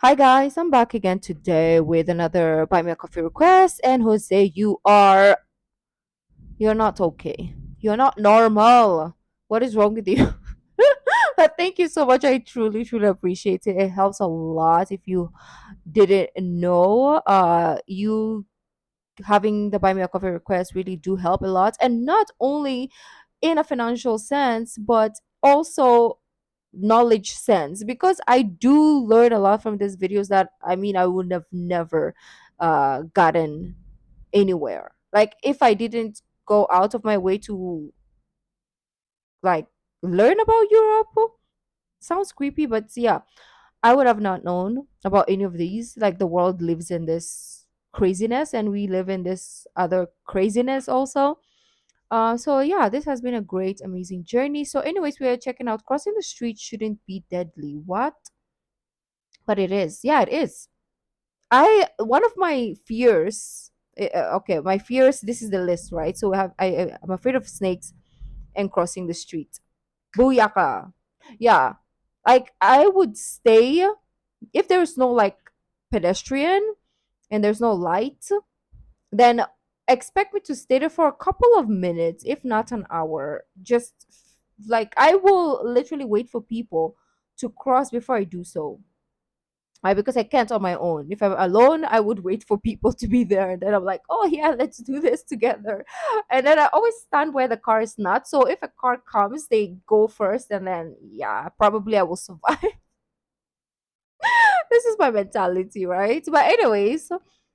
Hi guys, I'm back again today with another buy me a coffee request. And Jose, you're not okay. You're not normal. What is wrong with you? But thank you so much. I truly, truly appreciate it. It helps a lot. If you didn't know, you having the buy me a coffee request really do help a lot, and not only in a financial sense, but also knowledge sense, because I do learn a lot from these videos that I would have never gotten anywhere. Like if I didn't go out of my way to like learn about Europe. Sounds creepy, but yeah, I would have not known about any of these. Like the world lives in this craziness and we live in this other craziness also. So yeah, this has been a great, amazing journey. So, anyways, we are checking out crossing the street shouldn't be deadly. What? But it is. Yeah, it is. I one of my fears. Okay, my fears. This is the list, right? So I'm afraid of snakes and crossing the street. Booyaka. Yeah, like I would stay if there's no like pedestrian and there's no light, then expect me to stay there for a couple of minutes, if not an hour. Just like I will literally wait for people to cross before I do so. Right, because I can't on my own. If I'm alone, I would wait for people to be there. And then I'm like, oh, yeah, let's do this together. And then I always stand where the car is not. So if a car comes, they go first. And then, yeah, probably I will survive. This is my mentality, right? But anyways,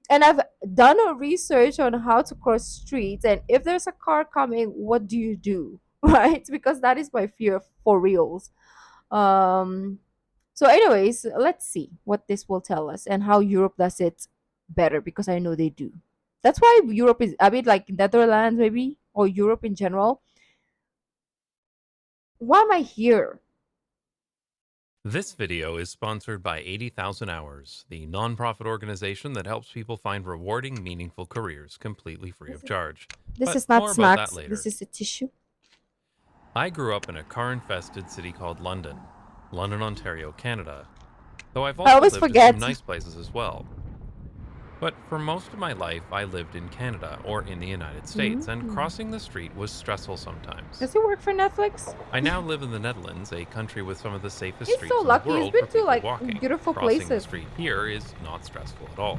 and I've done a research on how to cross streets, and if there's a car coming, what do you do? Right? Because that is my fear for reals. Um so anyways, let's see what this will tell us and how Europe does it better, because I know they do. That's why Europe is, I mean, like Netherlands maybe, or Europe in general. Why am I here? This video is sponsored by 80,000 Hours, the nonprofit organization that helps people find rewarding, meaningful careers completely free This of is, charge. this But is not more about that snacks. This later. is a tissue. I grew up in a car infested city called London, Ontario, Canada, though I've I also always lived in some forget. nice places as well. But for most of my life, I lived in Canada or in the United States, and Mm. crossing the street was stressful sometimes. Does he work for Netflix? I now live in the Netherlands, a country with some of the safest He's so streets in the lucky. He's world for been to people like walking. beautiful Crossing the places. street here is not stressful at all.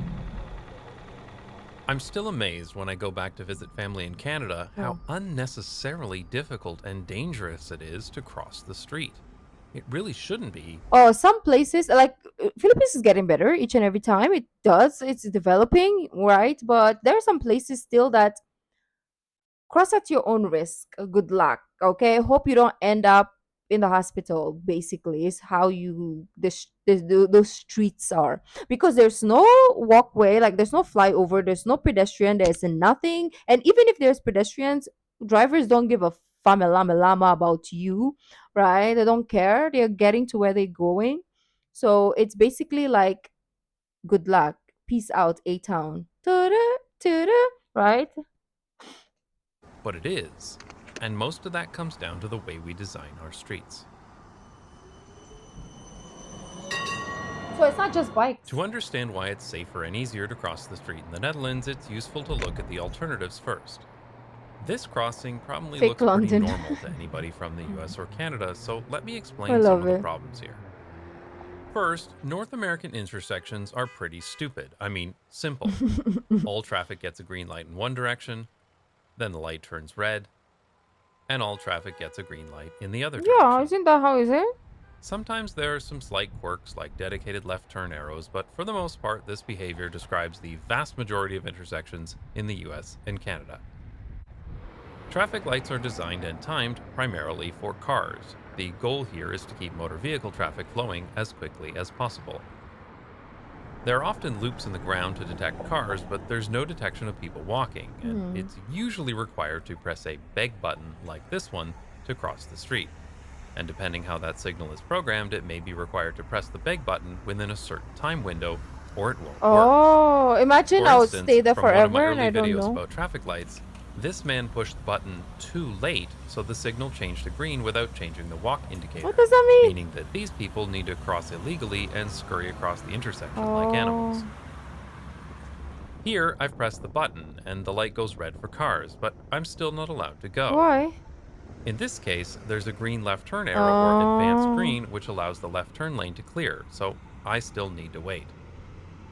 I'm still amazed when I go back to visit family in Canada how Oh. unnecessarily difficult and dangerous it is to cross the street. It really shouldn't be. Oh, some places like Philippines is getting better each and every time. It does. It's developing, right? But there are some places still that cross at your own risk. Good luck. Okay. Hope you don't end up in the hospital. Basically, is how you those streets are, because there's no walkway. Like there's no flyover. There's no pedestrian. There's nothing. And even if there's pedestrians, drivers don't give a lama about you, right? They don't care. They're getting to where they're going. So it's basically like good luck. Peace out, A Town. Right? But it is. And most of that comes down to the way we design our streets. So it's not just bikes. To understand why it's safer and easier to cross the street in the Netherlands, it's useful to look at the alternatives first. This crossing probably Fake looks pretty London. normal to anybody from the US or Canada, so let me I explain some love of the it. problems here. First, North American intersections are pretty stupid. I mean, simple. All traffic gets a green light in one direction, then the light turns red, and all traffic gets a green light in the other Yeah, direction. isn't that how is it? Sometimes there are some slight quirks like dedicated left turn arrows, but for the most part, this behavior describes the vast majority of intersections in the US and Canada. Traffic lights are designed and timed primarily for cars. The goal here is to keep motor vehicle traffic flowing as quickly as possible. There are often loops in the ground to detect cars, but there's no detection of people walking, and Hmm. it's usually required to press a beg button like this one to cross the street. And depending how that signal is programmed, it may be required to press the beg button within a certain time window, or it won't work. Oh, imagine For I would instance, stay there from one of my forever and early I don't videos know. about traffic lights, This man pushed the button too late, so the signal changed to green without changing the walk What indicator, does that mean? meaning that these people need to cross illegally and scurry across the intersection like Oh, animals. Here, I've pressed the button and the light goes red for cars, but I'm still not allowed to go. why? In this case, there's a green left turn arrow or advanced Oh, green, which allows the left turn lane to clear, so I still need to wait.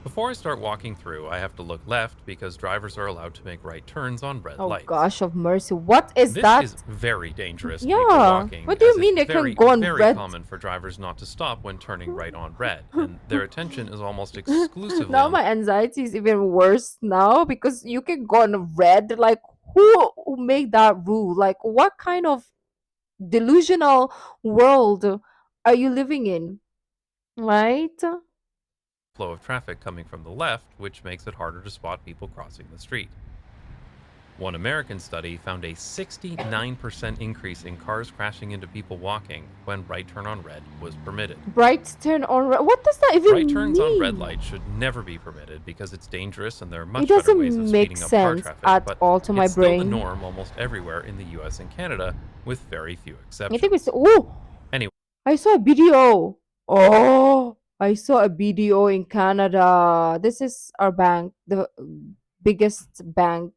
Before I start walking through, I have to look left because drivers are allowed to make right turns on red oh lights. gosh of mercy. What is This that? is very dangerous to people Yeah. walking, What do as you it's mean they can very, go on very red? common for drivers not to stop when turning right on red, and their attention is almost exclusively Now on the my anxiety is even worse now because you can go on red. Like who made that rule? Like what kind of delusional world are you living in? Right? flow of traffic coming from the left, which makes it harder to spot people crossing the street. One American study found a 69% increase in cars crashing into people walking when right turn on red was permitted. Bright turn on red. What does that Right even turns on red mean? lights should never be permitted because it's dangerous and there are It much better ways of doesn't make speeding up car sense traffic, at but all to my it's still the brain. norm almost everywhere in the US and Canada, with very few I think it's exceptions. oh, Anyway, I saw a video. Oh, I saw a video in Canada. This is our bank, the biggest bank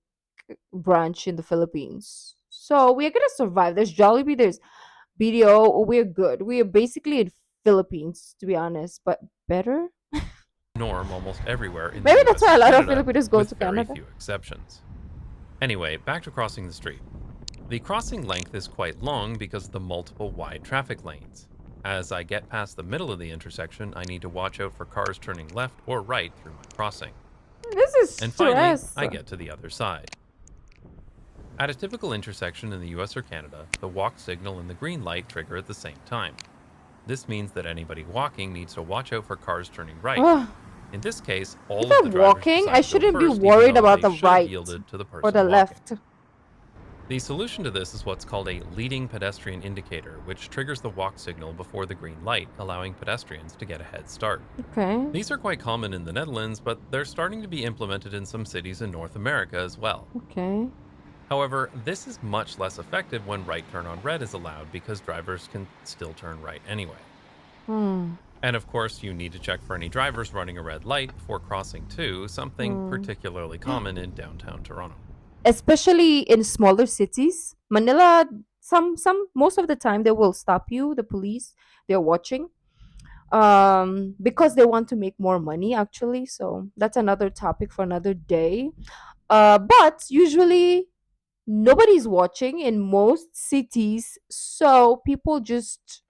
branch in the Philippines. So we're gonna survive. There's Jollibee, there's BDO. We're good. We are basically in Philippines, to be honest, but better. norm almost everywhere in the Maybe that's US why a and lot of Canada, Filipinos go with to very Canada. few exceptions. Anyway, back to crossing the street. The crossing length is quite long because of the multiple wide traffic lanes. As I get past the middle of the intersection, I need to watch out for cars turning left or right through my crossing. This is And finally, stress. I get to the other side. At a typical intersection in the US or Canada, the walk signal and the green light trigger at the same time. This means that anybody walking needs to watch out for cars turning right. Ugh. In this case, If all of the I'm drivers walking, I decide to go shouldn't be first, even worried though about they the should have right yielded to the or the person walking. left. The solution to this is what's called a leading pedestrian indicator, which triggers the walk signal before the green light, allowing pedestrians to get a head start. Okay. These are quite common in the Netherlands, but they're starting to be implemented in some cities in North America as well. Okay. However, this is much less effective when right turn on red is allowed because drivers can still turn right anyway. Hmm. And of course, you need to check for any drivers running a red light before crossing too, something Hmm. particularly common in downtown Toronto. Especially in smaller cities, Manila. Some most of the time they will stop you. The police, they're watching. Because they want to make more money. Actually, so that's another topic for another day. But usually nobody's watching in most cities, so people just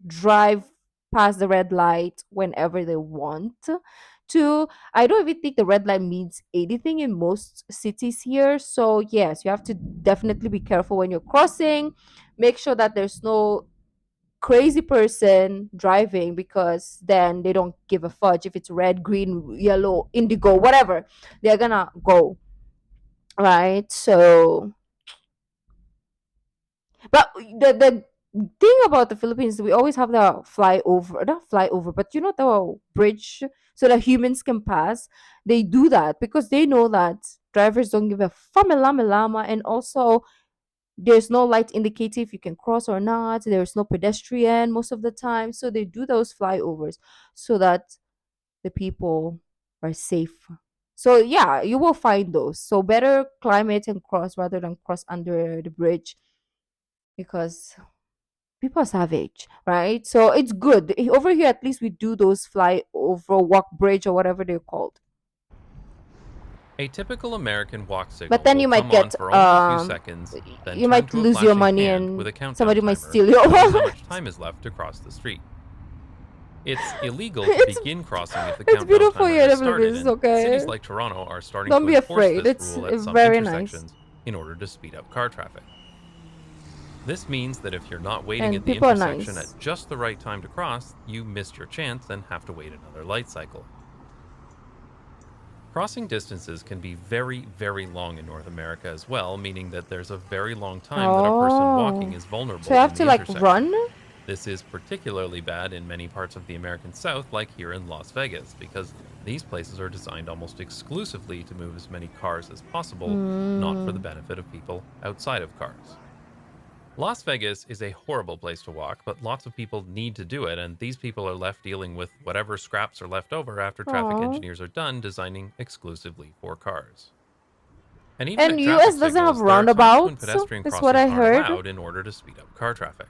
drive past the red light whenever they want to. I don't even think the red light means anything in most cities here. So yes, you have to definitely be careful when you're crossing. Make sure that there's no crazy person driving, because then they don't give a fudge if it's red, green, yellow, indigo, whatever. They're gonna go, right? So but the thing about the Philippines, we always have the flyover, not flyover, but you know, the bridge so that humans can pass. They do that because they know that drivers don't give a lama, and also there's no light indicator if you can cross or not. There's no pedestrian most of the time, so they do those flyovers so that the people are safe. So yeah, you will find those. So better climb it and cross rather than cross under the bridge, because people are savage, right? So it's good. Over here, at least we do those fly over walk bridge or whatever they're called. A typical American walk But signal then will you might come on get for only a few seconds, then you turn might to a lose your flashing money hand with and a countdown somebody might timer steal your showing how wallet. much time is left to cross the street. It's illegal to it's begin crossing if the it's countdown beautiful timer here in has the started, Philippines, and cities okay? like Toronto are starting Don't to be enforce afraid. this It's rule at some very nice. intersections in order to speed up car traffic. This means that if you're not waiting at And the people are intersection at nice. just the right time to cross, you missed your chance and have to wait another light cycle. Crossing distances can be very, very long in North America as well, meaning that there's a very long time that a person walking Oh. is So you vulnerable have in to the like intersection. run? This is particularly bad in many parts of the American South, like here in Las Vegas, because these places are designed almost exclusively to move as many cars as possible, not for the Mm. benefit of people outside of cars. Las Vegas is a horrible place to walk, but lots of people need to do it, and these people are left dealing with whatever scraps are left over after traffic Aw. engineers are done designing exclusively for cars. And even And at traffic US doesn't have signals, there are times when roundabouts. pedestrian That's what crossings I aren't heard. allowed in order to speed up car traffic.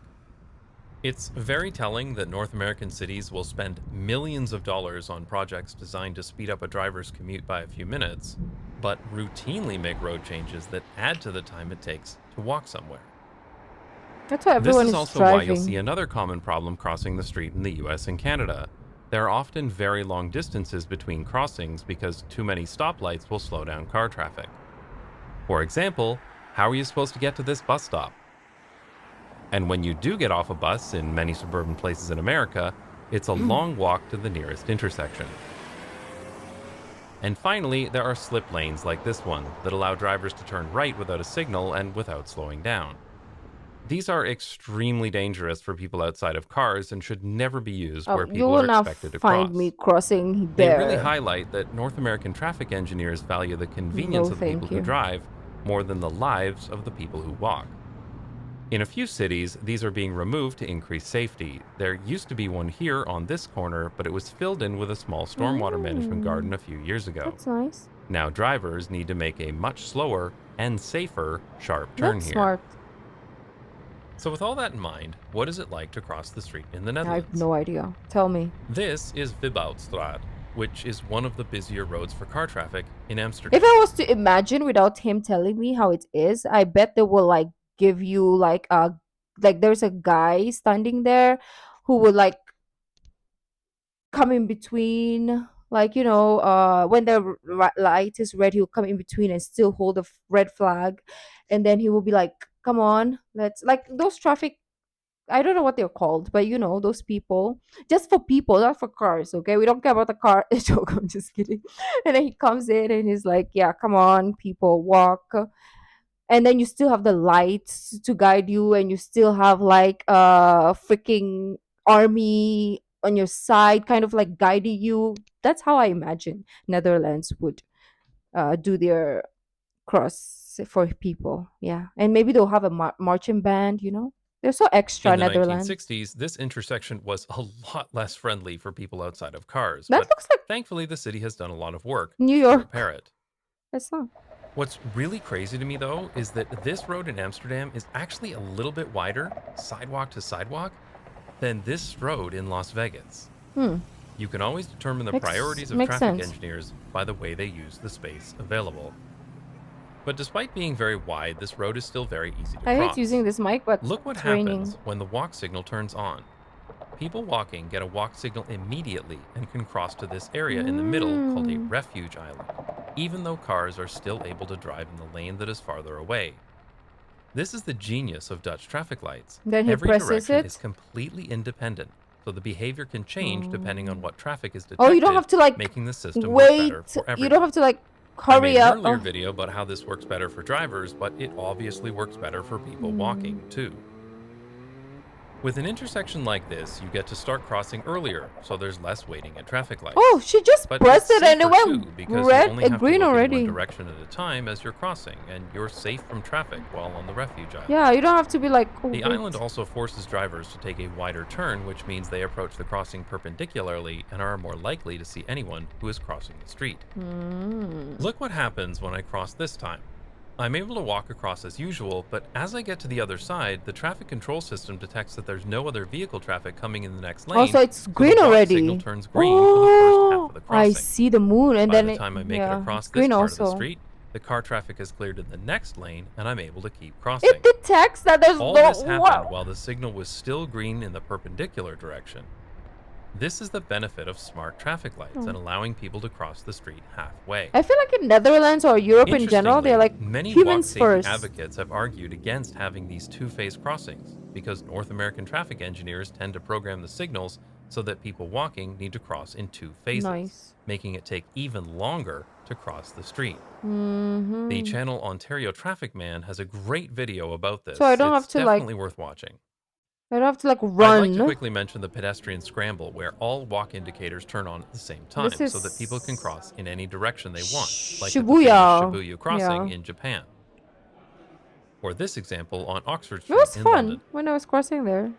It's very telling that North American cities will spend millions of dollars on projects designed to speed up a driver's commute by a few minutes, but routinely make road changes that add to the time it takes to walk somewhere. That's why This everyone is is also why you'll see driving. another common problem crossing the street in the US and Canada. There are often very long distances between crossings because too many stoplights will slow down car traffic. For example, how are you supposed to get to this bus stop? And when you do get off a bus in many suburban places in America, it's a long walk to the nearest intersection. And finally, there are slip lanes like this one that allow drivers to turn right without a signal and without slowing down. These are extremely dangerous for people outside of cars and should never be used Oh, where you people will are not expected to find me cross. crossing They really there. highlight that North American traffic engineers value the convenience No, of the people thank who you. drive more than the lives of the people who walk. In a few cities, these are being removed to increase safety. There used to be one here on this corner, but it was filled in with a small stormwater management garden Mm, a few years ago. that's nice. Now drivers need to make a much slower and safer sharp turn That's here. smart. So, with all that in mind, what is it like to cross the street in the I have Netherlands? no idea. Tell me. This is Vibhoutstraat, which is one of the busier roads for car traffic in If Amsterdam. I was to imagine without him telling me how it is, I bet they will like give you like there's a guy standing there who would like come in between, like when the light is red, he'll come in between and still hold the red flag, and then he will be like, come on, let's, like, those traffic, I don't know what they're called, but those people, just for people, not for cars, okay? We don't care about the car. Joke, I'm just kidding. And then he comes in and he's like, yeah, come on, people, walk. And then you still have the lights to guide you, and you still have like a freaking army on your side, kind of like guiding you. That's how I imagine Netherlands would do their cross for people. Yeah, and maybe they'll have a marching band. They're so extra, In the Netherlands. 1960s, this intersection was a lot less friendly for people outside of cars, That but looks like thankfully the city has done a lot of work New to repair York. it. That's not. What's really crazy to me, though, is that this road in Amsterdam is actually a little bit wider, sidewalk to sidewalk, than this road in Las Vegas. Hmm. You can always determine the Makes priorities of makes traffic sense. engineers by the way they use the space available. But despite being very wide, this road is still very easy to I hate using cross. this mic, but Look what it's raining. happens when the walk signal turns on. People walking get a walk signal immediately and can cross to this area in the middle called a Mm. refuge island, even though cars are still able to drive in the lane that is farther away. This is the genius of Dutch traffic lights. Then he Every presses direction is it. completely independent, so the behavior can change depending on Oh. what traffic is Oh, you don't detected, have to like making the system work better wait. for You don't have everyone. to like I made hurry an up. earlier Oh. video about how this works better for drivers, but it obviously works better for people Mm. walking too. With an intersection like this, you get to start crossing earlier, so there's less waiting at traffic Oh, lights. she just But it's pressed it and it safer too, went because you red only and have to green look in one already. direction at a time as you're crossing, and you're safe from traffic while on the refuge island. Yeah, you don't have to be like, oh The island wait. also forces drivers to take a wider turn, which means they approach the crossing perpendicularly and are more likely to see anyone who is crossing the street. Mm. Look what happens when I cross this time. I'm able to walk across as usual, but as I get to the other side, the traffic control system detects that there's no other vehicle traffic coming in the next Oh, so lane, it's so the green walk signal already. turns green for the first half of Oh, the I crossing. see the moon, and By then the it, time I make it yeah, across it's this green part of the also. street, the car traffic has cleared in the next lane, and I'm able to keep It crossing. detects that there's All no. this happened Wow. while the signal was still green in the perpendicular direction. This is the benefit of smart traffic lights and Oh. allowing people to cross the street halfway. I feel like in Netherlands or Europe in general, they're Interestingly, like many walk humans safety first. advocates have argued against having these two-phase crossings because North American traffic engineers tend to program the signals so that people walking need to cross in two phases, Nice. making it take even longer to cross the street. The Mm-hmm. channel Ontario Traffic Man has a great video about So I this. don't have It's to like. definitely worth watching. I don't have to like I'd like to run. quickly mention the pedestrian scramble, where all walk indicators turn on at the same This time so that people can is cross in any direction they want, like at the famous Shibuya. Shibuya crossing Yeah. in Japan, or this example on Oxford It Street was in fun London. when I was crossing there.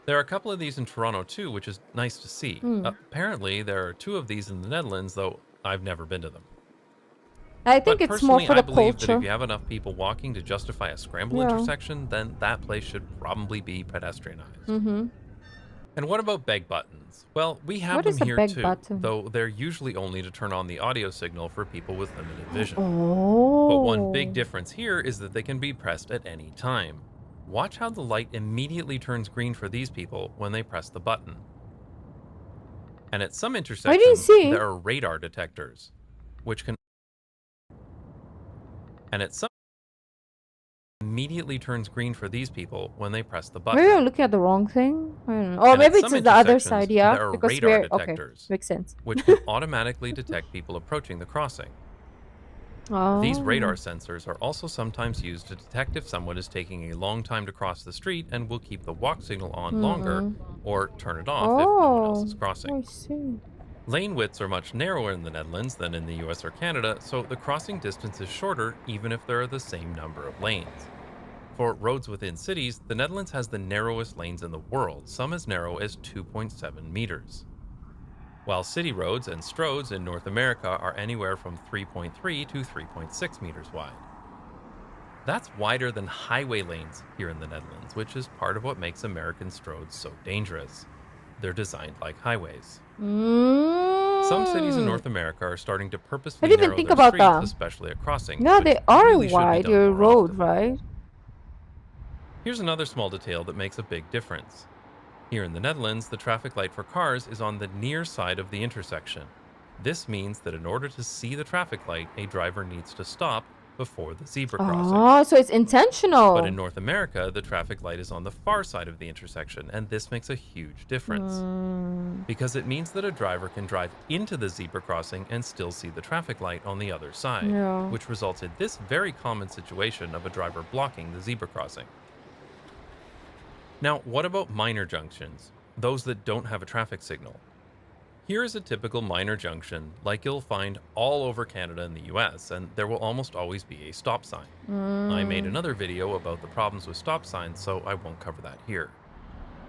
There are a couple of these in Toronto too, which is nice to see. Hmm. Apparently, there are two of these in the Netherlands, though I've never been to them. I think But it's more personally, for I the believe that if culture. you have enough people walking to justify a scramble Yeah. intersection, then that place should probably be pedestrianized. Mm-hmm. And what about beg buttons? Well, we have What them is a here big too, button? though they're usually only to turn on the audio signal for people with limited vision. But one big Oh. difference here is that they can be pressed at any time. Watch how the light immediately turns green for these people when they press the button. And at some I didn't intersections, see. there are radar detectors, which can and at some immediately turns green for these people when they press the Maybe I'm button. looking at the wrong thing. I don't know. Or And at maybe it's some the other intersections, side, yeah? there are Because radar we're okay. detectors, Makes sense. which can automatically detect people approaching the crossing. These radar Oh. sensors are also sometimes used to detect if someone is taking a long time to cross the street and will keep the walk signal on longer Mm-mm. or turn it off if no one else is Oh. crossing. I see. Lane widths are much narrower in the Netherlands than in the US or Canada, so the crossing distance is shorter even if there are the same number of lanes. For roads within cities, the Netherlands has the narrowest lanes in the world, some as narrow as 2.7 meters. While city roads and stroads in North America are anywhere from 3.3 to 3.6 meters wide. That's wider than highway lanes here in the Netherlands, which is part of what makes American stroads so dangerous. They're designed like highways. Some cities in Mm. North America are starting to I purposely didn't even narrow think their about streets, that. especially at crossings, Yeah, which they are really should be wide. done Your more road, often. right? Here's another small detail that makes a big difference. Here in the Netherlands, the traffic light for cars is on the near side of the intersection. This means that in order to see the traffic light, a driver needs to stop before the zebra crossing. Oh, so it's But in intentional. North America, the traffic light is on the far side of the intersection, and this makes a huge difference. Mm. Because it means that a driver can drive into the zebra crossing and still see the traffic light on the other side, Yeah. which results in this very common situation of a driver blocking the zebra crossing. Now, what about minor junctions? Those that don't have a traffic signal. Here is a typical minor junction, like you'll find all over Canada and the US, and there will almost always be a stop sign. I made Mm. another video about the problems with stop signs, so I won't cover that here.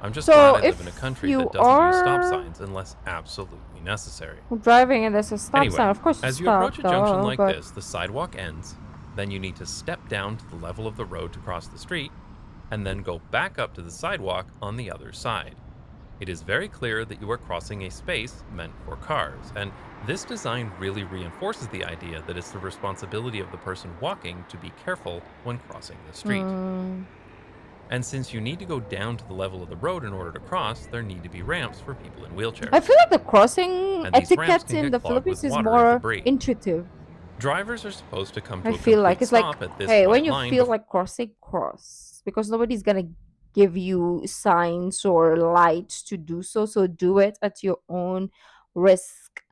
I'm just glad So I live in a if country you that doesn't use stop are signs unless absolutely necessary. driving and there's a stop sign, Anyway, of course you as you stop, approach a junction duh, like but this, the sidewalk ends, then you need to step down to the level of the road to cross the street, and then go back up to the sidewalk on the other side. It is very clear that you are crossing a space meant for cars, and this design really reinforces the idea that it's the responsibility of the person walking to be careful when crossing the street. mm, And since you need to go down to the level of the road in order to cross, there need to be ramps for people in I wheelchairs. feel like the crossing And these ramps etiquette can in get the clogged Philippines with is water and more debris. intuitive. Drivers are supposed to come I to a feel like complete it's like, stop at this hey, when white you line feel before like crossing, cross. Because nobody's gonna give you signs or lights to do so. So do it at your own risk.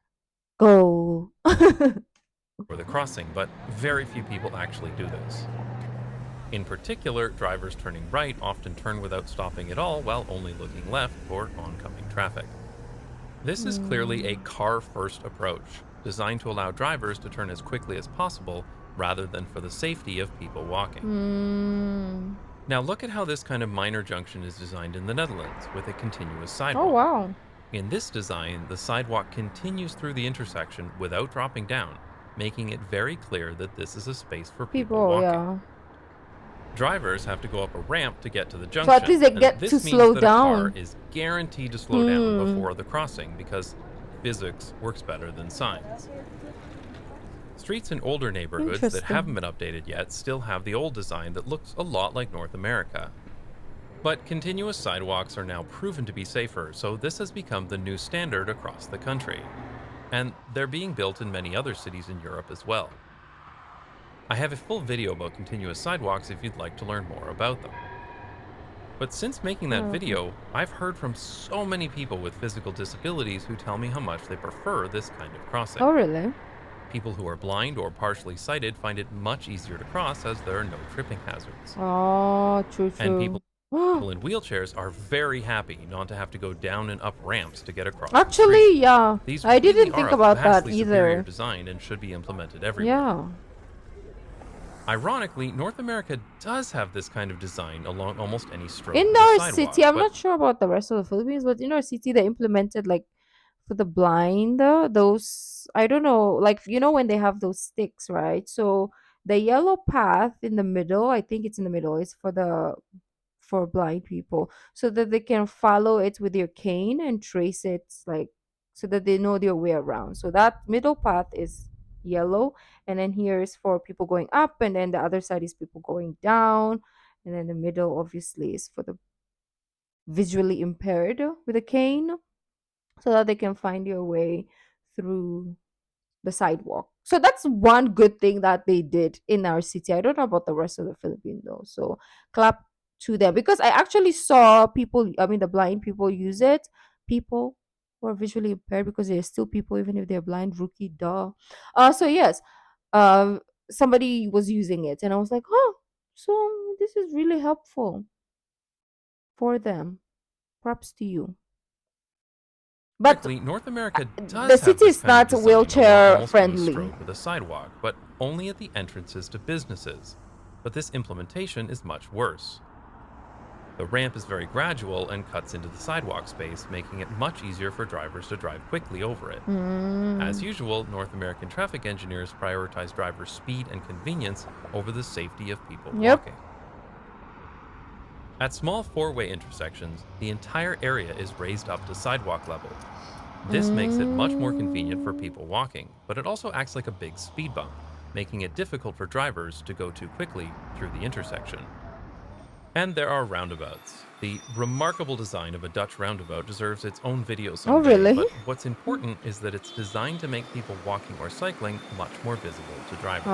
Go. the crossing, but very few people actually do this. In particular, drivers turning right often turn without stopping at all while only looking left for oncoming traffic. This is clearly a Mm. car-first approach, designed to allow drivers to turn as quickly as possible rather than for the safety of people walking. Mm. Now look at how this kind of minor junction is designed in the Netherlands, with a continuous Oh, sidewalk. wow. In this design, the sidewalk continues through the intersection without dropping down, making it very clear that this is a space for people People, walking. yeah. Drivers have to go up a ramp to get to the So at least junction, they and get to this means slow that a car down. is guaranteed to slow down Hmm. before the crossing because physics works better than science. Streets in older neighborhoods that haven't Interesting. been updated yet still have the old design that looks a lot like North America. But continuous sidewalks are now proven to be safer, so this has become the new standard across the country. And they're being built in many other cities in Europe as well. I have a full video about continuous sidewalks if you'd like to learn more about them. But since making that Okay. video, I've heard from so many people with physical disabilities who tell me how much they prefer this kind of crossing. Oh, really? People who are blind or partially sighted find it much easier to cross as there are no tripping hazards. Oh, true, And people true. people in wheelchairs are very happy not to have to go down and up ramps to get across the street. Actually, yeah. These I really didn't are think a about that vastly superior either. design and should be implemented everywhere. Yeah. Ironically, North America does have this kind of design along almost any stroke In of a our sidewalk, city, I'm but not sure about the rest of the Philippines, but in our city, they implemented like for the blind, those, I don't know, like when they have those sticks, right? So the yellow path in the middle, I think it's in the middle, is for blind people, so that they can follow it with their cane and trace it, like so that they know their way around. So that middle path is yellow, and then here is for people going up, and then the other side is people going down, and then the middle obviously is for the visually impaired with a cane, so that they can find your way through the sidewalk. So that's one good thing that they did in our city. I don't know about the rest of the Philippines though. So clap to them, because I actually saw people, I mean the blind people use it. People who are visually impaired, because they're still people even if they're blind, rookie duh. So yes, um somebody was using it and I was like, "Oh, so this is really helpful for them. Props to you." But ironically, North America the does have city this is kind of not design along wheelchair almost any friendly. stroke of the sidewalk, but only at the entrances to businesses. But this implementation is much worse. The ramp is very gradual and cuts into the sidewalk space, making it much easier for drivers to drive quickly over it. As Mm. usual, North American traffic engineers prioritize driver speed and convenience over the safety of people Yep. walking. At small four-way intersections, the entire area is raised up to sidewalk level. This makes it much more convenient for Mm. people walking, but it also acts like a big speed bump, making it difficult for drivers to go too quickly through the intersection. And there are roundabouts. The remarkable design of a Dutch roundabout deserves its own video Oh, someday, really? but what's important is that it's designed to make people walking or cycling much more visible to drivers.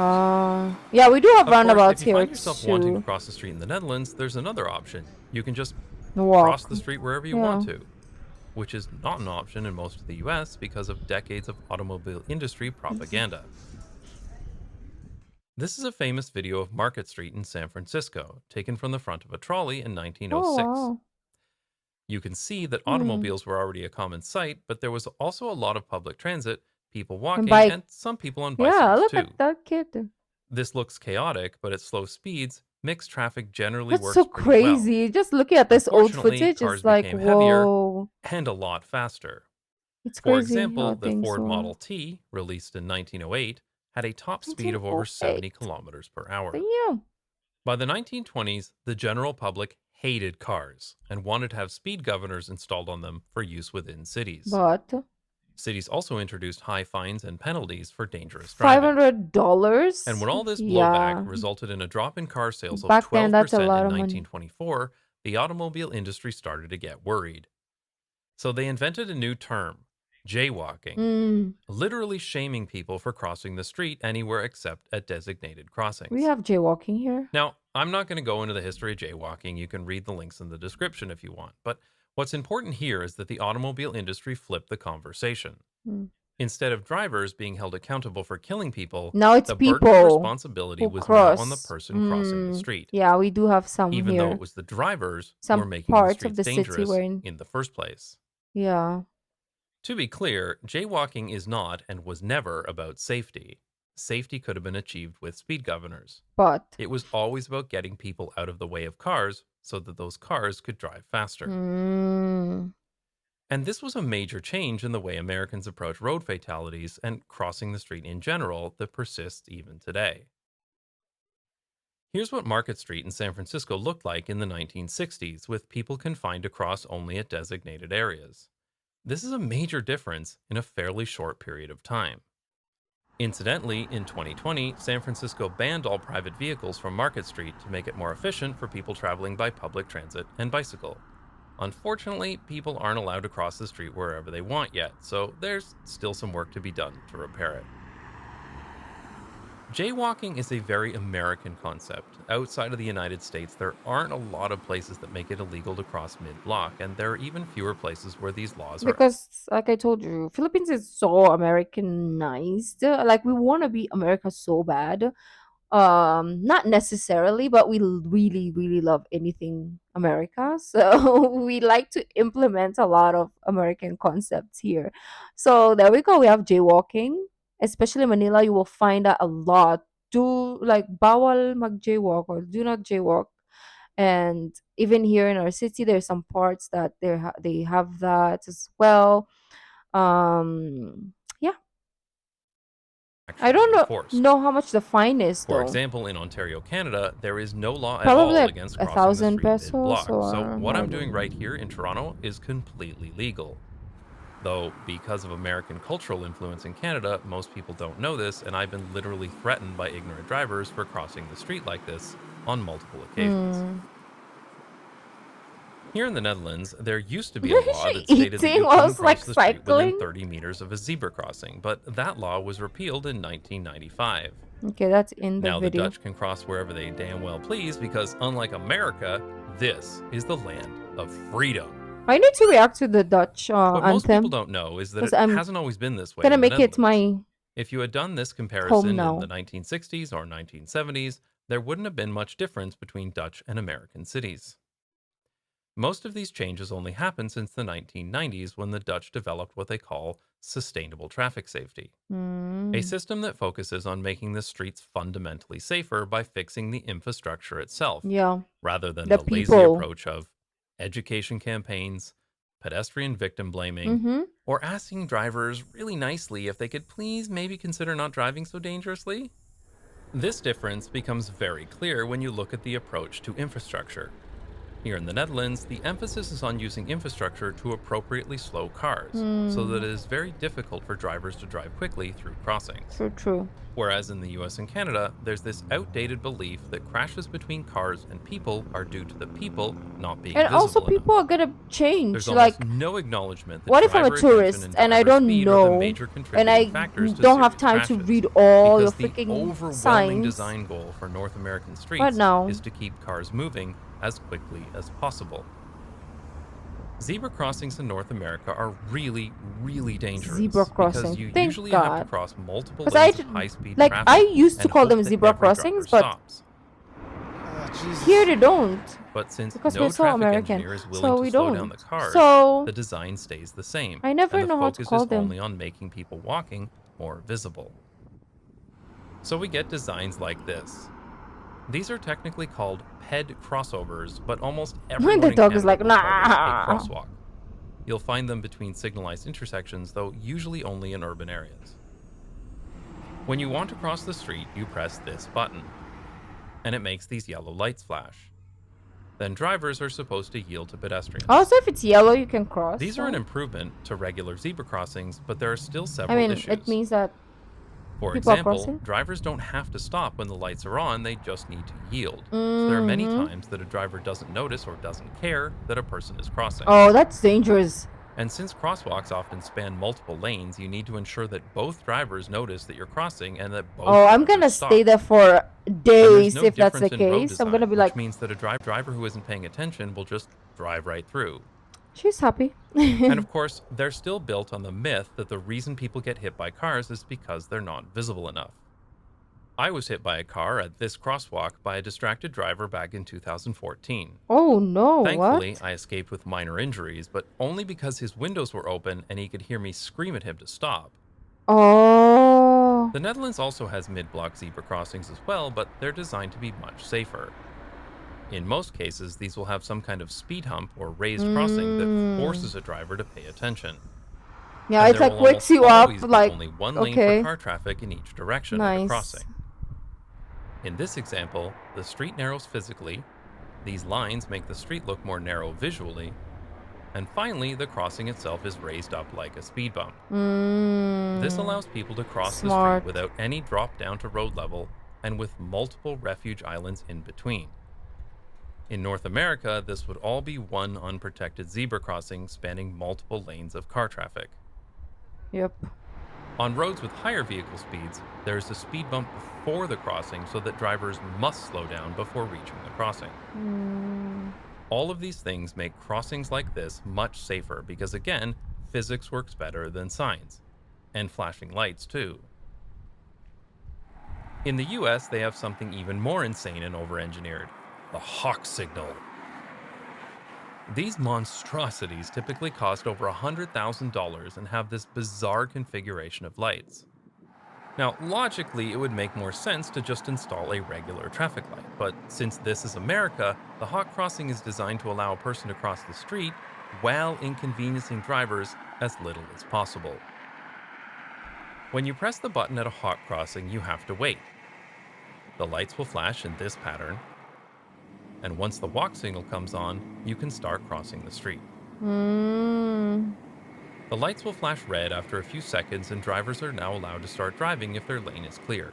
Yeah, we do have Of course, if roundabouts you here find yourself wanting to too. cross the street in the Netherlands, there's another option. You can just cross Walk. the street wherever you want Yeah. to, which is not an option in most of the US because of decades of automobile industry propaganda. This is a famous video of Market Street in San Francisco, taken from the front of a trolley in Oh 1906. wow. You can see that Hmm. automobiles were already a common sight, but there was also a lot of public transit, people And walking, bike. and some people on Yeah, bicycles look too. at that kid. This looks chaotic, but at slow speeds, mixed traffic generally That's so works pretty well. crazy. Just looking at this old Unfortunately, footage is cars like, became heavier whoa. and a lot faster. It's For crazy how example, the things Ford were. Model T, released in 1908, had a top speed of over 70 1908. kilometers per hour. Damn. By the 1920s, the general public hated cars and wanted to have speed governors installed on them for use within cities. But Cities also introduced high fines and penalties for dangerous driving. And $500? when all this blowback Yeah. resulted in a drop in car sales of Back then, that's a 12% lot in of money. 1924, the automobile industry started to get worried. So they invented a new term, jaywalking, Mm. literally shaming people for crossing the street anywhere except at designated We crossings. have jaywalking here. Now, I'm not going to go into the history of jaywalking. You can read the links in the description if you want. But what's important here is that the automobile industry flipped the conversation. Mm. Instead of drivers being held accountable for killing people, Now it's the burden of people responsibility who was now on the cross. person crossing the Mm. street, Yeah, we do have some even though it here. was the drivers who were Some making the parts of streets the city dangerous were in. in the first place. Yeah, To be clear, jaywalking is not and was never about safety. Safety could have been achieved with speed governors. but. It was always about getting people out of the way of cars so that those cars could drive faster. Mm. And this was a major change in the way Americans approach road fatalities and crossing the street in general that persists even today. Here's what Market Street in San Francisco looked like in the 1960s, with people confined to cross only at designated areas. This is a major difference in a fairly short period of time. Incidentally, in 2020, San Francisco banned all private vehicles from Market Street to make it more efficient for people traveling by public transit and bicycle. Unfortunately, people aren't allowed to cross the street wherever they want yet, so there's still some work to be done to repair it. Jaywalking is a very American concept. Outside of the United States, there aren't a lot of places that make it illegal to cross mid block, and there are even fewer places where these laws are. Because, like I told you, Philippines is so Americanized. Like we want to be America so bad. Not necessarily, but we really really love anything America, so we like to implement a lot of American concepts here. So there we go, we have jaywalking, especially Manila. You will find that a lot. Do like bawal mag jaywalk or do not jaywalk. And even here in our city there's some parts that they have that as well. Yeah, I Actually don't enforced. know how much the fine is For though. example, in Ontario, Canada, there is no law at Probably all like against a crossing the thousand street mid pesos block, so or what more I'm doing right here than. in Toronto is completely legal. Though, because of American cultural influence in Canada, most people don't know this, and I've been literally threatened by ignorant drivers for crossing the street like this on multiple occasions. Hmm. Here in the Netherlands, there used to be a Is law she that stated that eating you couldn't whilst like cross the street within cycling? 30 meters of a zebra crossing, but that law was repealed in 1995. Okay, that's in the Now the video. Dutch can cross wherever they damn well please because, unlike America, this is the land of freedom. I need to react to the Dutch What most people anthem don't know is that because it I'm hasn't always been this way gonna in the make it Netherlands. my If you had done this home comparison in the now. 1960s or 1970s, there wouldn't have been much difference between Dutch and American cities. Most of these changes only happened since the 1990s when the Dutch developed what they call sustainable traffic safety, a Mm. system that focuses on making the streets fundamentally safer by fixing the infrastructure itself, Yeah, rather than the the lazy people. approach of education campaigns, pedestrian victim blaming, Mm-hmm. or asking drivers really nicely if they could please maybe consider not driving so dangerously. This difference becomes very clear when you look at the approach to infrastructure. Here in the Netherlands, the emphasis is on using infrastructure to appropriately slow cars, so that Hmm. it is very difficult for drivers to drive quickly through crossings. True, true. Whereas in the US and Canada, there's this outdated belief that crashes between cars and people are due to the people not being And also, visible enough. people are gonna There's change. almost Like, no acknowledgement that what if I'm a driver attention tourist and and I driver don't speed are the know, major and contributing I factors to don't have serious time to crashes? read all your Because the freaking overwhelming signs? design goal for North American What streets now? is to keep cars moving as quickly as possible. Zebra crossings in North America are really, really Zebra dangerous because crossing. you Thank usually have to God. cross multiple Because I lanes of did, high speed like I traffic used to and call hope them that zebra every driver crossings, but stops. here they don't But since because we're no so traffic American. engineer is willing So to we slow down don't. the cars, So the design stays the same, I and never the know how to focus is call them. only on making people walking more visible. So we get designs like this. These are technically called ped crossovers, but almost everyone The in dog is Canada like, will call this a nah. crosswalk. You'll find them between signalized intersections, though usually only in urban areas. When you want to cross the street, you press this button, and it makes these yellow lights flash. Then drivers are supposed to yield to pedestrians. Also, if it's yellow, you can cross, These are an right? improvement to regular zebra crossings, but there are still I several mean, it issues. means that For people are example, crossing. drivers don't have to stop when the lights are on, they just need to yield. So there are many Mm-hmm. times that a driver doesn't notice or doesn't care that a person is crossing. Oh, that's dangerous. And since crosswalks often span multiple lanes, you need to ensure that both drivers notice that you're crossing and that both Oh, I'm drivers gonna stay stop. there for And there's days no if that's the difference in road case. I'm gonna design, be which like, means that a driver who isn't paying attention will just drive right through. she's happy. And of course, they're still built on the myth that the reason people get hit by cars is because they're not visible enough. I was hit by a car at this crosswalk by a distracted driver back in 2014. Oh no, Thankfully, what? I escaped with minor injuries, but only because his windows were open and he could hear me scream at him to stop. Oh. The Netherlands also has mid-block zebra crossings as well, but they're designed to be much safer. In most cases, these will have some kind of speed hump or raised crossing that Mm. forces a driver to pay attention. Yeah, And it there will like wakes almost you up. always be Like, only one lane for okay, car traffic in each direction at a nice. crossing. In this example, the street narrows physically, these lines make the street look more narrow visually, and finally, the crossing itself is raised up like a speed bump. This Mm. allows people to cross the street Smart. without any drop down to road level and with multiple refuge islands in between. In North America, this would all be one unprotected zebra crossing spanning multiple lanes of car traffic. Yep. On roads with higher vehicle speeds, there is a speed bump before the crossing so that drivers must slow down before reaching the crossing. Mm. All of these things make crossings like this much safer because, again, physics works better than science. And flashing lights, too. In the US, they have something even more insane and over-engineered: the hawk signal. These monstrosities typically cost over $100,000 and have this bizarre configuration of lights. Now, logically, it would make more sense to just install a regular traffic light, but since this is America, the hawk crossing is designed to allow a person to cross the street while inconveniencing drivers as little as possible. When you press the button at a hawk crossing, you have to wait. The lights will flash in this pattern, and once the walk signal comes on, you can start crossing the street. Mm. The lights will flash red after a few seconds, and drivers are now allowed to start driving if their lane is clear.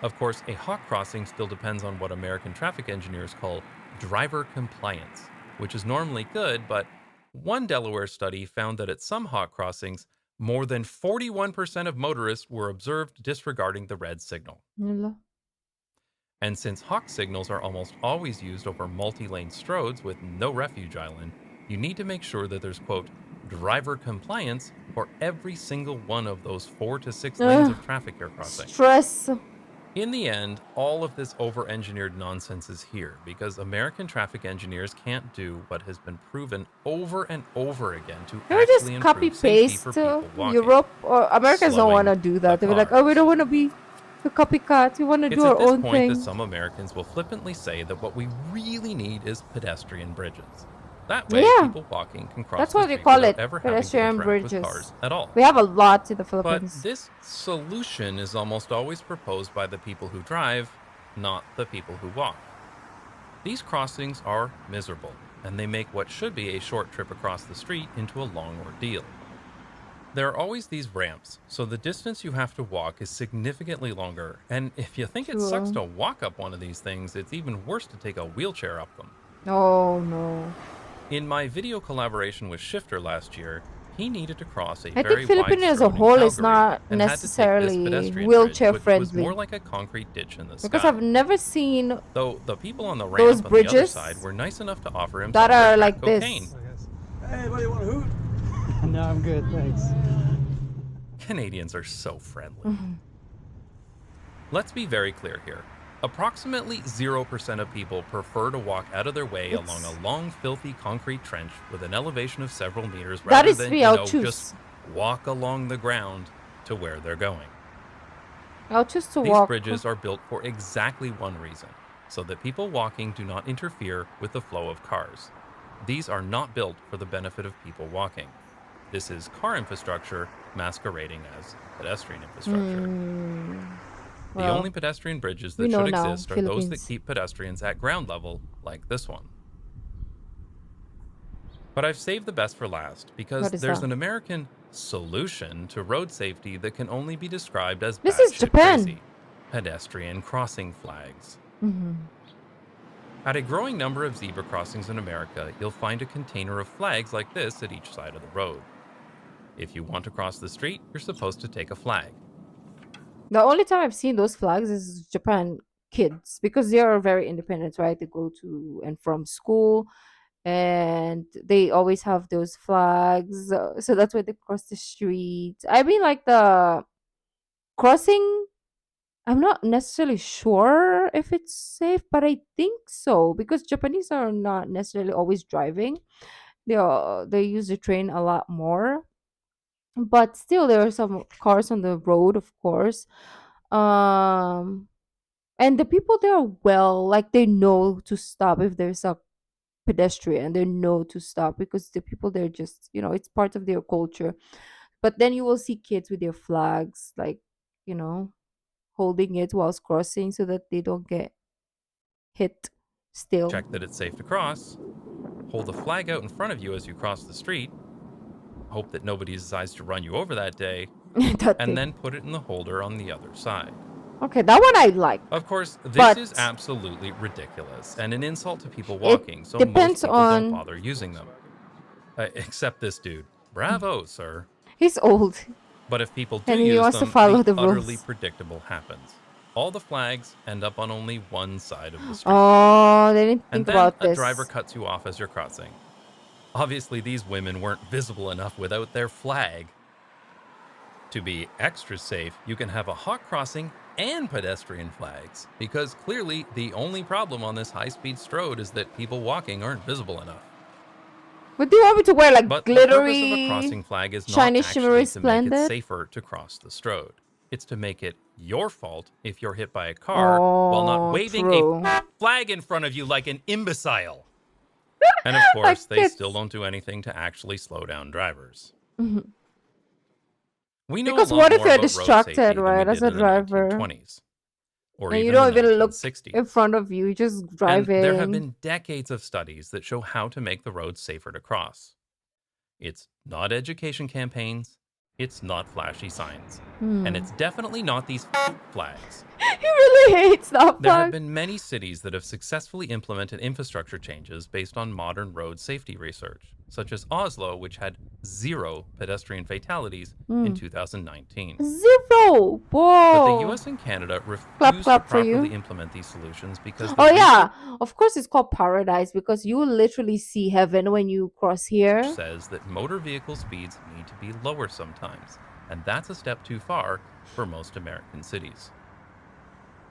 Of course, a hawk crossing still depends on what American traffic engineers call driver compliance, which is normally good, but one Delaware study found that at some hawk crossings, more than 41% of motorists were observed disregarding the red signal. Nila. And since hawk signals are almost always used over multi-lane stroads with no refuge island, you need to make sure that there's, quote, driver compliance for every single one of those 4 to 6 lanes Ugh, of traffic you're crossing. stress. In the end, all of this over-engineered nonsense is here because American traffic engineers can't do what has been proven over and over again to Can we actually just copy improve safety for paste people walking: Europe or Americans don't want slowing to do the that. They'll be like, oh, we don't cars. want to be the copycats. We want to It's do at our this own point that thing. some Americans will flippantly say that what we really need is pedestrian bridges. That way, Yeah, people walking can cross that's the what they street call without it, ever having to pedestrian interact with bridges. cars at all. We have a lot in the But Philippines. this solution is almost always proposed by the people who drive, not the people who walk. These crossings are miserable, and they make what should be a short trip across the street into a long ordeal. There are always these ramps, so the distance you have to walk is significantly longer, and if you think it sucks True. to walk up one of these things, it's even worse to take a wheelchair up them. Oh no. In my video collaboration with Shifter last year, he needed to cross a I think very wide Philippines as a stroad in whole is Calgary not and had to take this necessarily pedestrian bridge, wheelchair which was more friendly like a concrete ditch in the because sky. I've never seen Though the people on the those ramp on the other side bridges were nice enough to offer him that some of their are crack like cocaine. this. Hey, buddy, want a hoot? No, I'm good, thanks. Canadians are so friendly. Mhm. Let's be very clear here. Approximately 0% of people prefer to walk out of their way along It's a long, filthy concrete trench with an elevation of several meters that rather is than, me. I'll just choose. walk along the ground to where they're going. I'll choose to These walk. bridges are built for exactly one reason: so that people walking do not interfere with the flow of cars. These are not built for the benefit of people walking. This is car infrastructure masquerading as pedestrian infrastructure. Mm, The only well, pedestrian bridges we that know should now, exist are those that Philippines. keep pedestrians at ground level, like this one. But I've saved the best for last because What is there's that? an American solution to road safety that can only be described as This is batshit Japan. crazy: pedestrian crossing flags. Hmm. At a growing number of zebra crossings in America, you'll find a container of flags like this at each side of the road. If you want to cross the street, you're supposed to take a flag. The only time I've seen those flags is Japan kids because they are very independent, right? They go to and from school and they always have those flags. So that's why they cross the street. I mean, like the crossing, I'm not necessarily sure if it's safe, but I think so because Japanese are not necessarily always driving. They use the train a lot more, but still there are some cars on the road, of course. Um, and the people there are well, like they know to stop if there's a pedestrian. They know to stop because the people there just it's part of their culture. But then you will see kids with their flags, like you know holding it whilst crossing so that they don't get hit still. Check that it's safe to cross, hold the flag out in front of you as you cross the street, hope that nobody decides to run you over that day, That and thing. then put it in the holder on the other side. Okay, that one I like, Of course, this is but absolutely ridiculous and an insult to people it walking, so most depends people don't on. bother using them. Except this dude. Bravo, sir. He's old But if people do and he use wants to them, follow the the utterly rules. predictable happens. All the flags end up on only one side of the street. Oh, they didn't And think then about a driver this. cuts you off as you're crossing. Obviously, these women weren't visible enough without their flag. To be extra safe, you can have a hawk crossing and pedestrian flags, because clearly the only problem on this high-speed strode is that people walking aren't visible enough. But do you want me to wear like But the purpose of a glittery, crossing flag is not shiny, shimmery, actually to make it splendid? safer to cross the strode. It's to make it your fault if you're hit by a car while not Oh, waving true. a flag in front of you like an imbecile. And of course, Like they it's still don't do anything to actually slow down drivers. Mhm. We know Because a what lot if more you're about road distracted, safety than we right, as did a in the driver, 1920s or and you even don't the even look 1960s. in front of you, you're just And there have driving. been decades of studies that show how to make the roads safer to cross. It's not education campaigns, it's not flashy signs, and it's definitely not these flags. He really hates that There have flag. been many cities that have successfully implemented infrastructure changes based on modern road safety research, such as Oslo, which had 0 pedestrian fatalities in 2019. 0. But the Whoa. US and Canada Clap, refuse to clap for properly you. implement these solutions because the Oh research yeah, of course it's called paradise because you will literally see heaven when you cross here. says that motor vehicle speeds need to be lower sometimes, and that's a step too far for most American cities.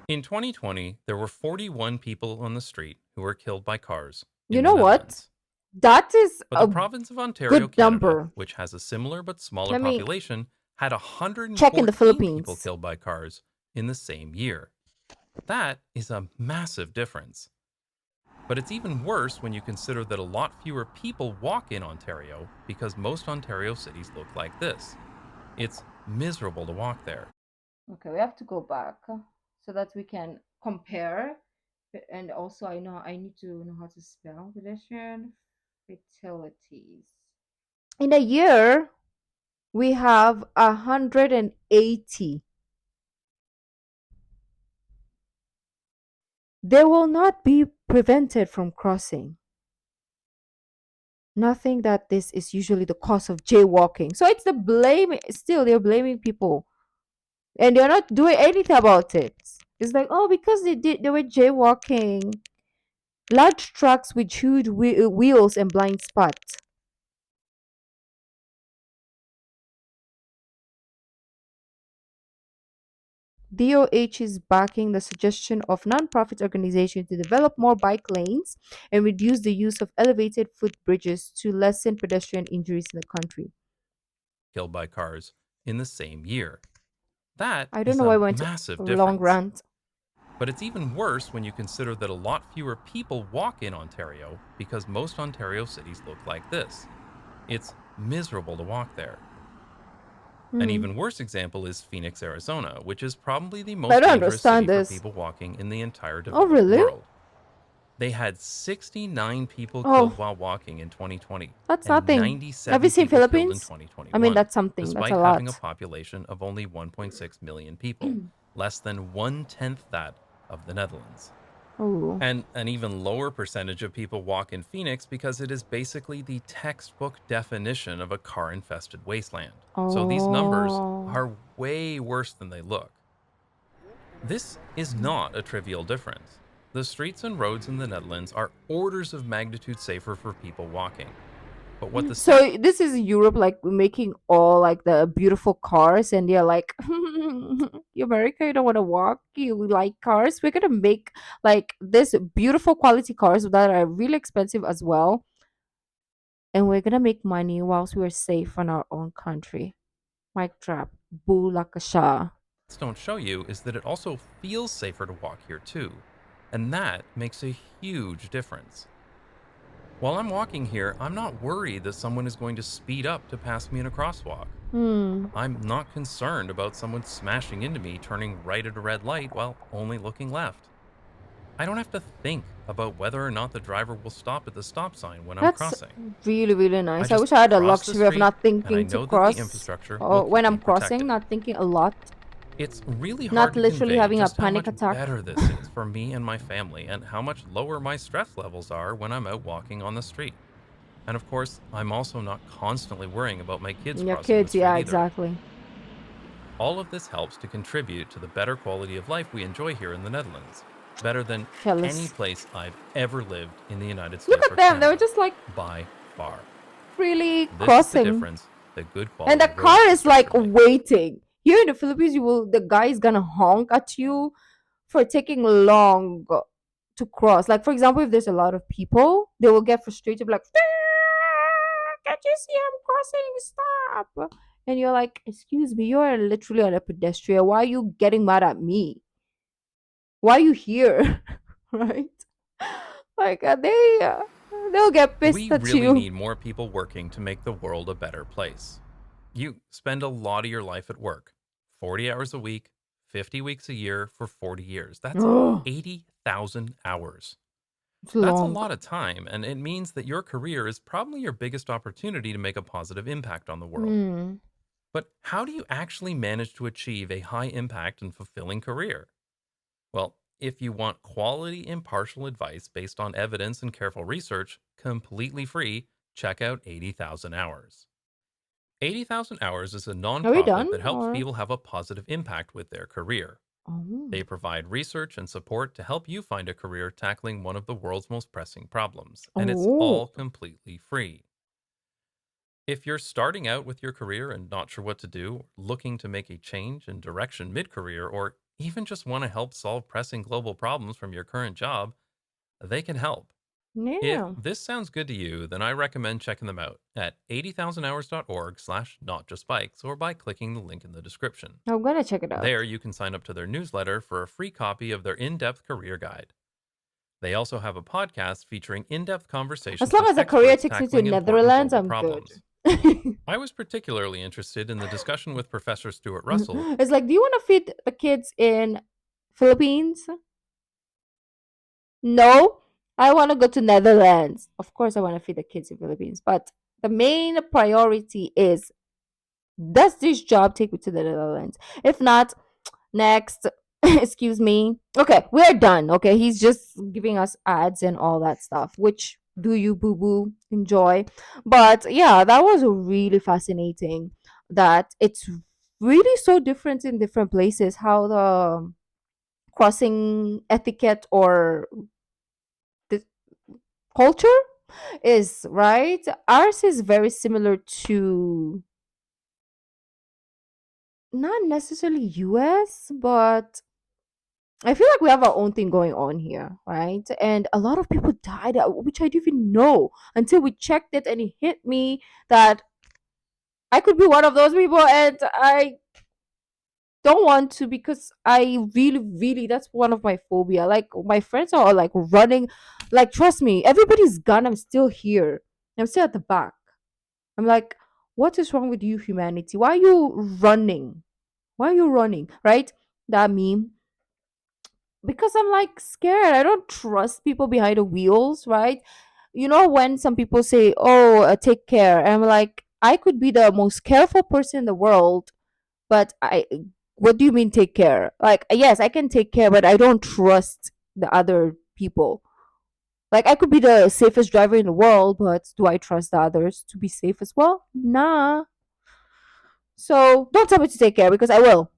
In 2020, there were 41 people on the street who were killed by cars You in the know what? Netherlands. That is But the a province of Ontario, good Canada, number. which has a similar but smaller Let me population, had check in the 114 people Philippines. killed by cars in the same year. That is a massive difference. But it's even worse when you consider that a lot fewer people walk in Ontario because most Ontario cities look like this. It's miserable to walk there. Okay, we have to go back so that we can compare. And also, I need to know how to spell pedestrian fatalities. In a year, we have 180. They will not be prevented from crossing. Nothing that this is usually the cause of jaywalking. So it's the blame. Still, they're blaming people, and they're not doing anything about it. It's like, oh, because they were jaywalking. Large trucks with huge wheels and blind spots. DOH is backing the suggestion of nonprofit organizations to develop more bike lanes and reduce the use of elevated footbridges to lessen pedestrian injuries in the country. Killed by cars in the same year. That I don't is know why I a went massive a long difference. rant. But it's even worse when you consider that a lot fewer people walk in Ontario because most Ontario cities look like this. It's miserable to walk there. An even worse example is Phoenix, Arizona, which is probably the I most don't dangerous city understand for this. people walking in the entire Oh, developed really? world. They had 69 people Oh, killed while walking in 2020 that's and nothing. Have you 97 seen people killed in Philippines? I mean, 2021, that's something. That's a despite having a lot. population of only 1.6 million people, less than 1/10 that of the Netherlands. Oh. And an even lower percentage of people walk in Phoenix because it is basically the textbook definition of a car-infested wasteland. So these numbers Oh. are way worse than they look. This is not a trivial difference. The streets and roads in the Netherlands are orders of magnitude safer for people walking. But what the So this is Europe, like making all like the beautiful cars, and they're like, "You America, you don't want to walk, you like cars. We're gonna make like this beautiful quality cars that are really expensive as well, and we're gonna make money whilst we're safe in our own country." Mic drop. Boo lakasha. don't show you is that it also feels safer to walk here too. And that makes a huge difference. While I'm walking here, I'm not worried that someone is going to speed up to pass me in a crosswalk. I'm not concerned about someone smashing into me turning right at a red light while only looking left. I don't have to think about whether or not the driver will stop at the stop sign when I'm That's crossing. really, really I nice. I just wish I had the cross the luxury of street, not and I thinking to know that the cross. infrastructure Or will when keep I'm me crossing, protected. not thinking a lot. It's really hard Not to literally convey having a just how panic much attack. better this is for me and my family and how much lower my stress levels are when I'm out walking on the street. And of course, I'm also not constantly worrying about my kids Your crossing the kids, street yeah, either. exactly. All of this helps to contribute to the better quality of life we enjoy here in the Netherlands, better than any Jealous. place I've ever lived in the United Look States at or them. They were Canada, just like by far. freely This is the crossing. difference that good And quality the road car is like infrastructure makes. waiting. Here in the Philippines, the guy is gonna honk at you for taking long to cross. Like for example, if there's a lot of people, they will get frustrated, like, can't you see I'm crossing? Stop! And you're like, excuse me, you're literally on a pedestrian. Why are you getting mad at me? Why are you here? Right? Like they'll get We pissed at really you. need more people working to make the world a better place. You spend a lot of your life at work, 40 hours a week, 50 weeks a year for 40 years. That's Oh, 80,000 hours. it's That's a long. lot of time, and it means that your career is probably your biggest opportunity to make a positive impact on the world. Hmm. But how do you actually manage to achieve a high impact and fulfilling career? Well, if you want quality, impartial advice based on evidence and careful research, completely free, check out 80,000 Hours. 80,000 Hours is a Are we nonprofit done? that helps Or people have a positive impact with their career. oh, They provide research and support to help you find a career tackling one of the world's most pressing problems, and it's oh, all completely free. If you're starting out with your career and not sure what to do, looking to make a change in direction mid career, or even just want to help solve pressing global problems from your current job, they can help. If yeah. this sounds good to you, then I recommend checking them out at 80,000hours.org/notjustbikes or by clicking the link in the description. I'm gonna check it out. There, you can sign up to their newsletter for a free copy of their in depth career guide. They also have a podcast featuring in depth As conversations long with as the career experts takes me to tackling important Netherlands, global I'm good. problems. I was particularly interested in the discussion with Professor Stuart Russell. It's like, do you want to feed the kids in Philippines? No, I want to go to Netherlands. Of course, I want to feed the kids in Philippines, but the main priority is, does this job take me to the Netherlands? If not, next. Excuse me. Okay, we're done. Okay, he's just giving us ads and all that stuff, which do you boo boo enjoy? But yeah, that was really fascinating. That it's really so different in different places, how the crossing etiquette or the culture is, right? Ours is very similar to not necessarily US, but I feel like we have our own thing going on here, right? And a lot of people died, which I didn't even know until we checked it, and it hit me that I could be one of those people, and I don't want to, because I really, really, that's one of my phobia. Like my friends are all like running, like trust me, everybody's gone. I'm still here. I'm still at the back. I'm like, what is wrong with you, humanity? Why are you running? Why are you running? Right? That meme, because I'm like scared. I don't trust people behind the wheels, right? You know, when some people say, "Oh, take care," and I'm like, I could be the most careful person in the world, but what do you mean take care? Like, yes, I can take care, but I don't trust the other people. Like, I could be the safest driver in the world, but do I trust the others to be safe as well? Nah. So don't tell me to take care, because I will.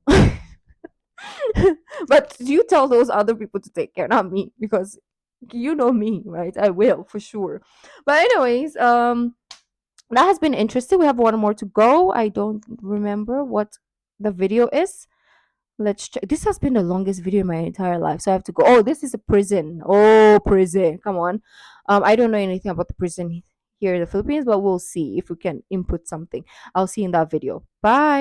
But you tell those other people to take care, not me, because you know me, right? I will for sure. But anyways, that has been interesting. We have one more to go. I don't remember what the video is. Let's check. This has been the longest video in my entire life, so I have to go. Oh, this is a prison. Oh, prison. Come on. I don't know anything about the prison here in the Philippines, but we'll see if we can input something. I'll see you in that video. Bye.